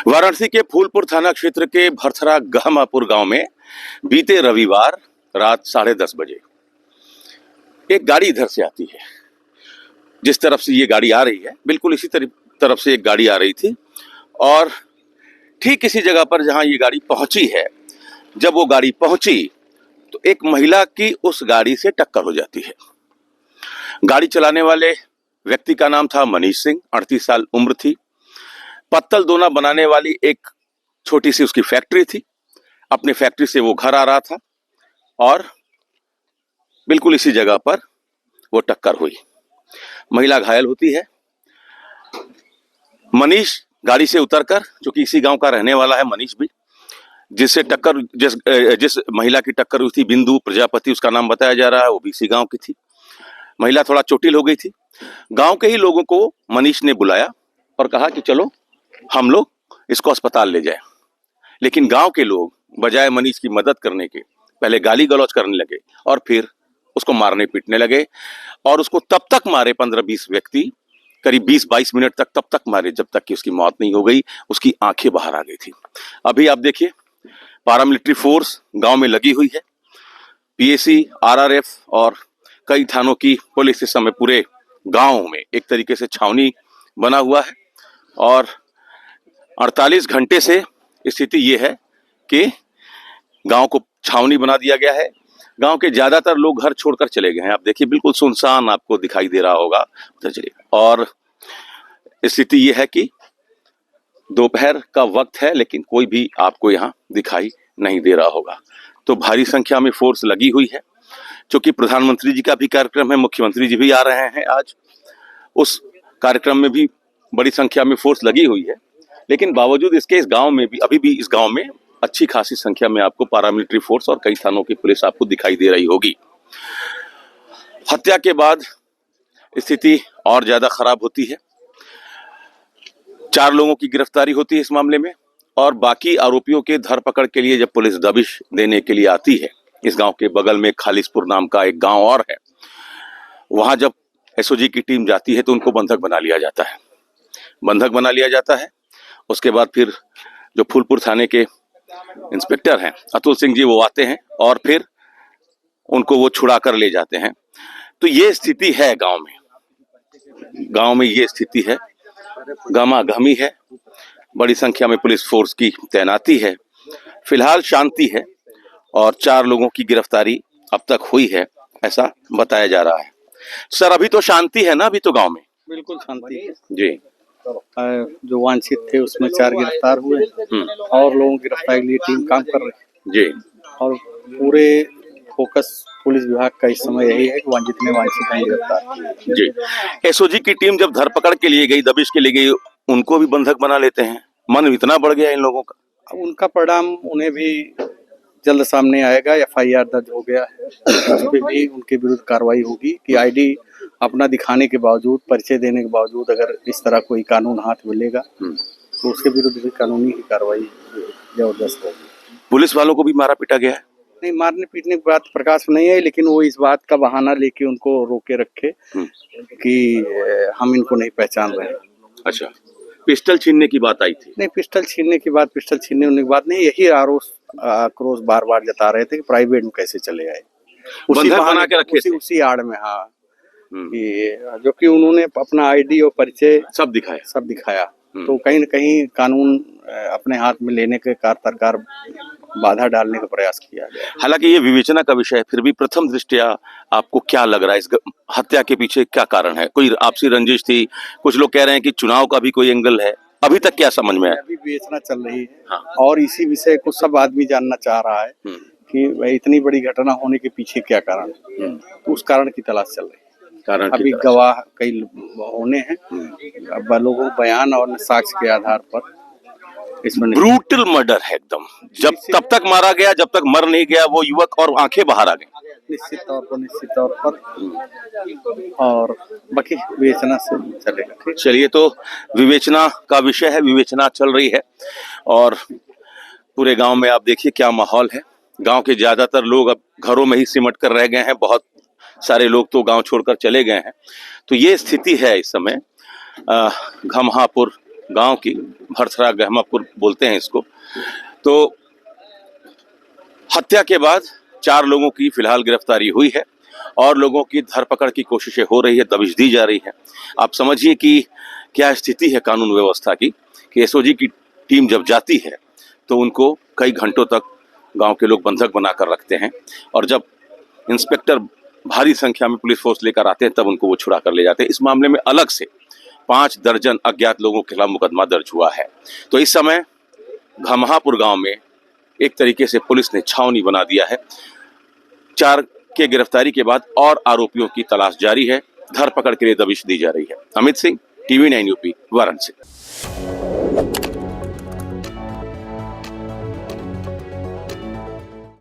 वाराणसी के फूलपुर थाना क्षेत्र के भरथरा गहमापुर गांव में बीते रविवार रात 10:30 बजे एक गाड़ी इधर से आती है। जिस तरफ से ये गाड़ी आ रही है बिल्कुल इसी तरफ से एक गाड़ी आ रही थी और ठीक इसी जगह पर जहां ये गाड़ी पहुंची है, जब वो गाड़ी पहुंची तो एक महिला की उस गाड़ी से टक्कर हो जाती है। गाड़ी चलाने वाले व्यक्ति का नाम था मनीष सिंह, 38 साल उम्र थी। पत्तल दोना बनाने वाली एक छोटी सी उसकी फैक्ट्री थी। अपने फैक्ट्री से वो घर आ रहा था और बिल्कुल इसी जगह पर वो टक्कर हुई। महिला घायल होती है। मनीष गाड़ी से उतरकर, जो कि इसी गांव का रहने वाला है मनीष भी, जिस महिला की टक्कर हुई थी, बिंदु प्रजापति उसका नाम बताया जा रहा है, वो भी इसी गांव की थी। महिला थोड़ा चोटिल हो गई थी। गांव के ही लोगों को मनीष ने बुलाया और कहा कि चलो हम लोग इसको अस्पताल ले जाएं। लेकिन गांव के लोग बजाय मनीष की मदद करने के पहले गाली गलौज करने लगे और फिर उसको मारने पीटने लगे और उसको तब तक मारे 15-20 व्यक्ति, करीब 20-22 मिनट तक तब तक मारे जब तक कि उसकी मौत नहीं हो गई। उसकी आंखें बाहर आ गई थी। अभी आप देखिए पैरामिलिट्री फोर्स गांव में लगी हुई है। पीएसी, आरआरएफ और कई थानों की पुलिस इस समय पूरे गांव में एक तरीके से छावनी बना हुआ है और 48 घंटे से स्थिति ये है कि गांव को छावनी बना दिया गया है। गांव के ज्यादातर लोग घर छोड़कर चले गए हैं। आप देखिए बिल्कुल सुनसान आपको दिखाई दे रहा होगा, उधर चलिए। और स्थिति ये है कि दोपहर का वक्त है लेकिन कोई भी आपको यहाँ दिखाई नहीं दे रहा होगा। तो भारी संख्या में फोर्स लगी हुई है। क्योंकि प्रधानमंत्री जी का भी कार्यक्रम है, मुख्यमंत्री जी भी आ रहे हैं आज, उस कार्यक्रम में भी बड़ी संख्या में फोर्स लगी हुई है। लेकिन बावजूद इसके इस गांव में भी अभी भी इस गांव में अच्छी खासी संख्या में आपको पैरामिलिट्री फोर्स और कई थानों की पुलिस आपको दिखाई दे रही होगी। हत्या के बाद स्थिति और ज्यादा खराब होती है। 4 लोगों की गिरफ्तारी होती है इस मामले में और बाकी आरोपियों के धरपकड़ के लिए जब पुलिस दबिश देने के लिए आती है, इस गांव के बगल में खालिसपुर नाम का एक गांव और है, वहां जब एसओजी की टीम जाती है तो उनको बंधक बना लिया जाता है। उसके बाद फिर जो फूलपुर थाने के इंस्पेक्टर हैं अतुल सिंह जी, वो आते हैं और फिर उनको वो छुड़ा कर ले जाते हैं। तो ये स्थिति है गांव में ये स्थिति है, गहमागहमी है। बड़ी संख्या में पुलिस फोर्स की तैनाती है। फिलहाल शांति है और 4 लोगों की गिरफ्तारी अब तक हुई है, ऐसा बताया जा रहा है। सर अभी तो शांति है ना? अभी तो गांव में बिल्कुल शांति है जी। जो वांछित थे उसमें 4 गिरफ्तार हुए और लोगों की गिरफ्तारी के लिए टीम काम कर रही है जी। और पूरे फोकस पुलिस विभाग का इस समय यही है कि वांछित नहीं गिरफ्तार जी। एसओजी की टीम जब धरपकड़ के लिए गई, दबिश के लिए गई, उनको भी बंधक बना लेते हैं। मन इतना बढ़ गया इन लोगों का। अब उनका परिणाम उन्हें भी जल्द सामने आएगा। एफआईआर दर्ज हो गया है, उस पर भी उनके विरुद्ध कार्रवाई होगी कि आईडी अपना दिखाने के बावजूद, परिचय देने के बावजूद अगर इस तरह कोई कानून हाथ में लेगा तो उसके विरुद्ध भी कानूनी की कार्रवाई जबरदस्त होगी। पुलिस वालों को भी मारा पीटा गया है? नहीं, मारने पीटने की बात प्रकाश में नहीं है, लेकिन वो इस बात का बहाना लेके उनको रोके रखे कि हम इनको नहीं पहचान रहे हैं। अच्छा, पिस्टल छीनने की बात आई थी? नहीं, पिस्टल छीनने की बात नहीं, यही आक्रोश बार बार जता रहे थे कि प्राइवेट में कैसे चले आए, उसी बना के रखे थे। उसी आड़ में। हाँ, जो कि उन्होंने अपना आईडी और परिचय सब दिखाया तो कहीं न कहीं कानून अपने हाथ में लेने के कारगर बाधा डालने का प्रयास किया गया। हालांकि ये विवेचना का विषय है, फिर भी प्रथम दृष्टया आपको क्या लग रहा है इस हत्या के पीछे क्या कारण है? कोई आपसी रंजिश थी? कुछ लोग कह रहे हैं कि चुनाव का भी कोई एंगल है। अभी तक क्या समझ में है? अभी विवेचना चल रही है। हाँ। और इसी विषय को सब आदमी जानना चाह रहा है कि भाई इतनी बड़ी घटना होने के पीछे क्या कारण है। तो उस कारण की तलाश चल रही है। अभी गवाह कई होने हैं, लोगों बयान और साक्ष्य के आधार पर इसमें ब्रूटल मर्डर है एकदम। जब तब तक मारा गया जब तक मर नहीं गया वो युवक और आंखें बाहर आ गई। निश्चित तौर पर और बाकी विवेचना से चलेगा। चलिए, तो विवेचना का विषय है, विवेचना चल रही है और पूरे गांव में आप देखिए क्या माहौल है। गांव के ज्यादातर लोग अब घरों में ही सिमट कर रह गए हैं। बहुत सारे लोग तो गांव छोड़कर चले गए हैं। तो ये स्थिति है इस समय गहमापुर गांव की, भरथरा गहमापुर बोलते हैं इसको। तो हत्या के बाद 4 लोगों की फिलहाल गिरफ्तारी हुई है और लोगों की धरपकड़ की कोशिशें हो रही है, दबिश दी जा रही है। आप समझिए कि क्या स्थिति है कानून व्यवस्था की कि एसओजी की टीम जब जाती है तो उनको कई घंटों तक गांव के लोग बंधक बनाकर रखते हैं और जब इंस्पेक्टर भारी संख्या में पुलिस फोर्स लेकर आते हैं तब उनको वो छुड़ा कर ले जाते हैं। इस मामले में अलग से 5 दर्जन अज्ञात लोगों के खिलाफ मुकदमा दर्ज हुआ है। तो इस समय घमहापुर गांव में एक तरीके से पुलिस ने छावनी बना दिया है। 4 के गिरफ्तारी के बाद और आरोपियों की तलाश जारी है, धरपकड़ के लिए दबिश दी जा रही है। Amit Singh, TV9 UP, Varanasi.